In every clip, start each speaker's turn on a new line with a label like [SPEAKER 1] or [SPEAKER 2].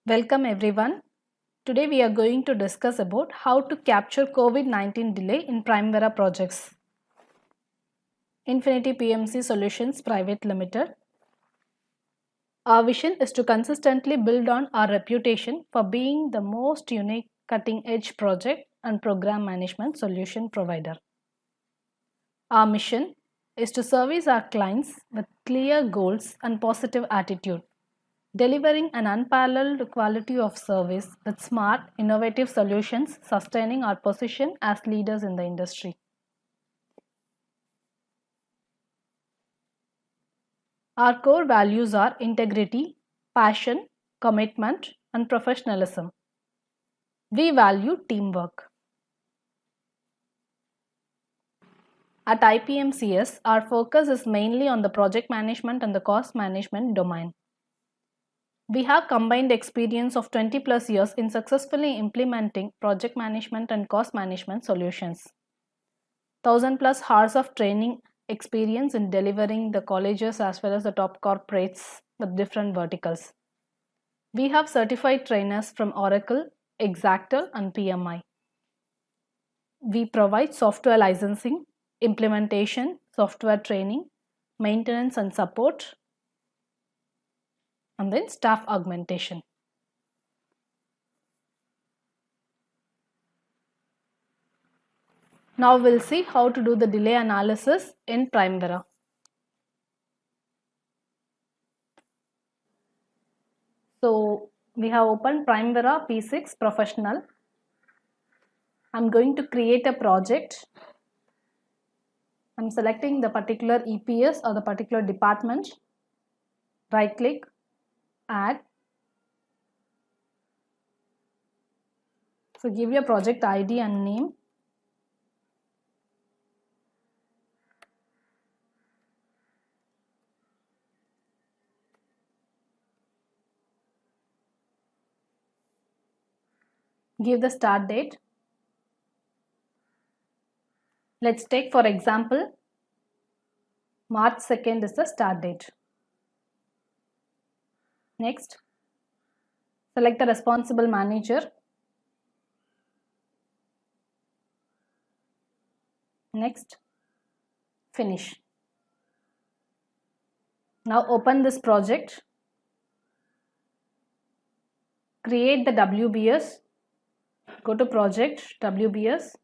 [SPEAKER 1] Welcome everyone. Today we are going to discuss about how to capture COVID-19 delay in Primavera projects. Infinity PMC Solutions Private Limited. Our vision is to consistently build on our reputation for being the most unique cutting-edge project and program management solution provider. Our mission is to service our clients with clear goals and positive attitude, delivering an unparalleled quality of service with smart, innovative solutions, sustaining our position as leaders in the industry. Our core values are integrity, passion, commitment, and professionalism. We value teamwork. At IPMCS, our focus is mainly on the project management and the cost management domain. We have combined experience of 20 plus years in successfully implementing project management and cost management solutions. 1000 plus hours of training experience in delivering the colleges as well as the top corporates with different verticals. We have certified trainers from Oracle, Exactor, and PMI. We provide software licensing, implementation, software training, maintenance and support, and then staff augmentation. Now we'll see how to do the delay analysis in Primavera. So we have opened Primavera P6 Professional. I'm going to create a project. I'm selecting the particular EPS or the particular department. Right click, add. So give your project ID and name. Give the start date. Let's take for example, March 2nd is the start date. Next, select the responsible manager. Next, finish. Now open this project. Create the WBS. Go to project, WBS.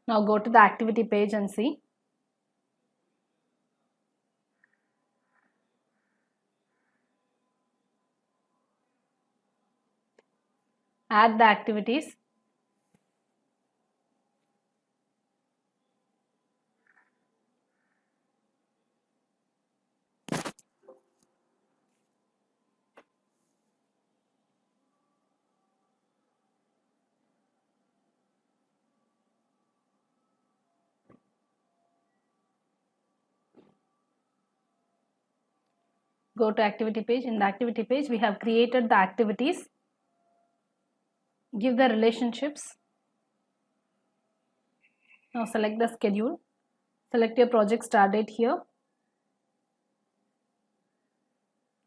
[SPEAKER 1] Now go to the activity page and see. Add the activities. Go to activity page. In the activity page, we have created the activities. Give the relationships. Now select the schedule. Select your project start date here.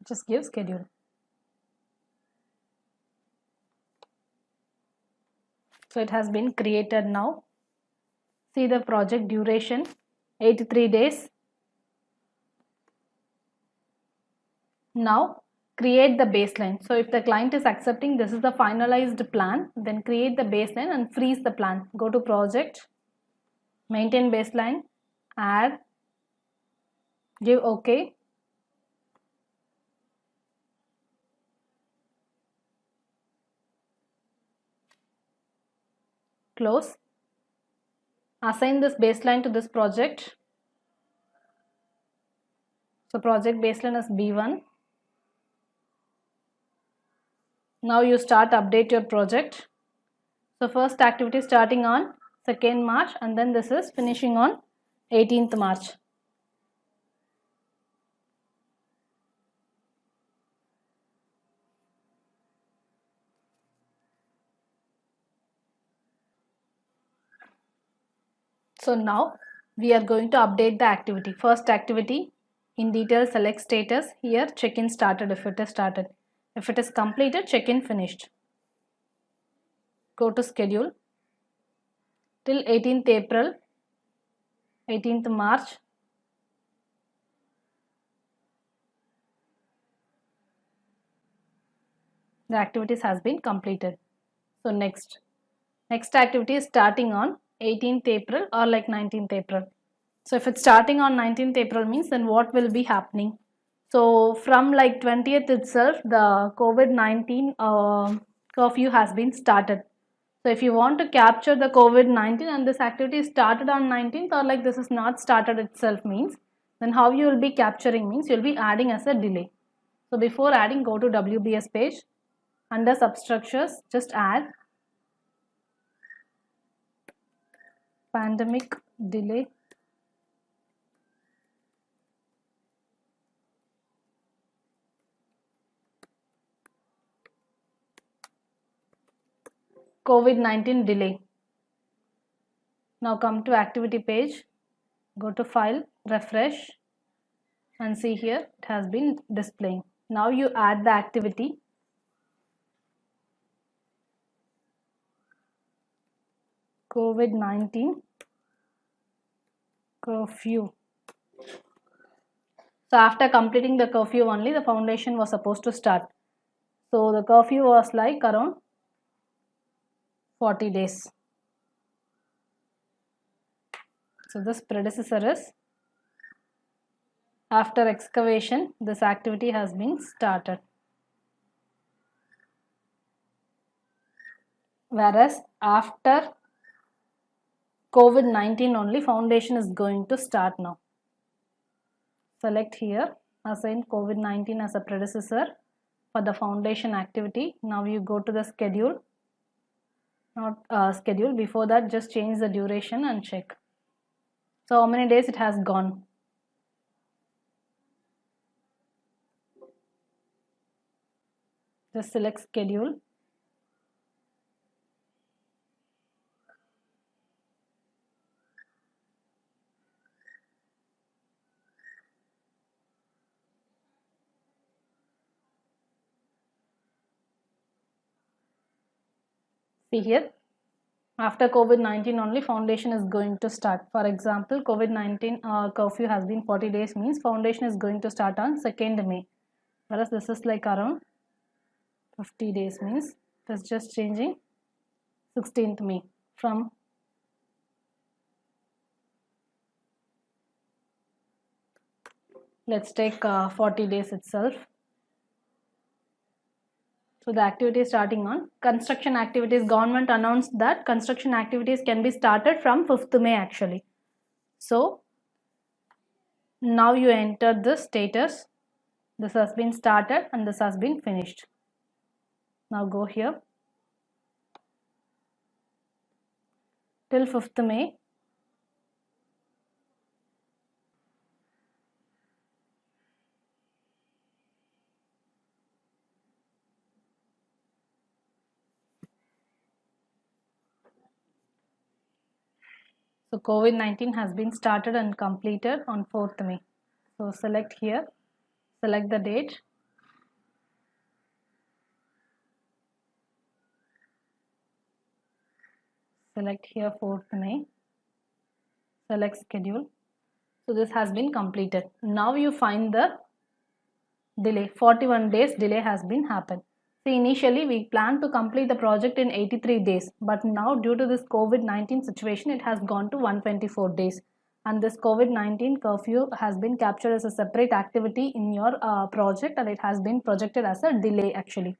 [SPEAKER 1] Just give schedule. So it has been created now. See the project duration, 83 days. Now create the baseline. So if the client is accepting this is the finalized plan, then create the baseline and freeze the plan. Go to project, maintain baseline, add, give OK. Close. Assign this baseline to this project. So project baseline is B1. Now you start update your project. So first activity starting on 2nd March and then this is finishing on 18th March. So now we are going to update the activity. First activity, in detail select status. Here check-in started if it is started. If it is completed, check-in finished. Go to schedule till 18th April, 18th March. The activities has been completed. So next activity is starting on 18th April or like 19th April. So if it's starting on 19th April means then what will be happening? So from like 20th itself, the COVID-19 curfew has been started. So if you want to capture the COVID-19 and this activity started on 19th or like this is not started itself means, then how you will be capturing means you will be adding as a delay. So before adding, go to WBS page. Under substructures, just add pandemic delay COVID-19 delay. Now come to activity page, go to file, refresh and see here it has been displaying. Now you add the activity. COVID-19 curfew. So after completing the curfew only the foundation was supposed to start. So the curfew was like around 40 days. So this predecessor is after excavation this activity has been started. Whereas after COVID-19 only foundation is going to start now. Select here, assign COVID-19 as a predecessor for the foundation activity. Now you go to the schedule, not schedule, before that just change the duration and check. So how many days it has gone? Just select schedule. See here, after COVID-19 only foundation is going to start. For example, COVID-19 curfew has been 40 days means foundation is going to start on 2nd May. Whereas this is like around 50 days means it is just changing 16th May from let's take 40 days itself. So the activity is starting on construction activities. Government announced that construction activities can be started from 5th May actually. So now you enter the status. This has been started and this has been finished. Now go here till 5th May. So COVID-19 has been started and completed on 4th May. So select here, select the date. Select here 4th May. Select schedule. So this has been completed. Now you find the delay. 41 days delay has been happened. See, initially we planned to complete the project in 83 days, but now due to this COVID-19 situation, it has gone to 124 days. And this COVID-19 curfew has been captured as a separate activity in your project and it has been projected as a delay actually.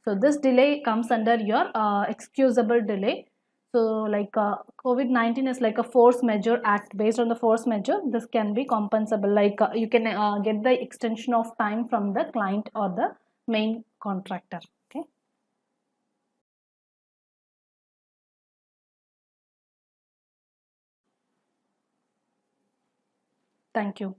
[SPEAKER 1] So this delay comes under your excusable delay. So like COVID-19 is like a force majeure act. Based on the force majeure, this can be compensable. Like you can get the extension of time from the client or the main contractor. Okay. Thank you.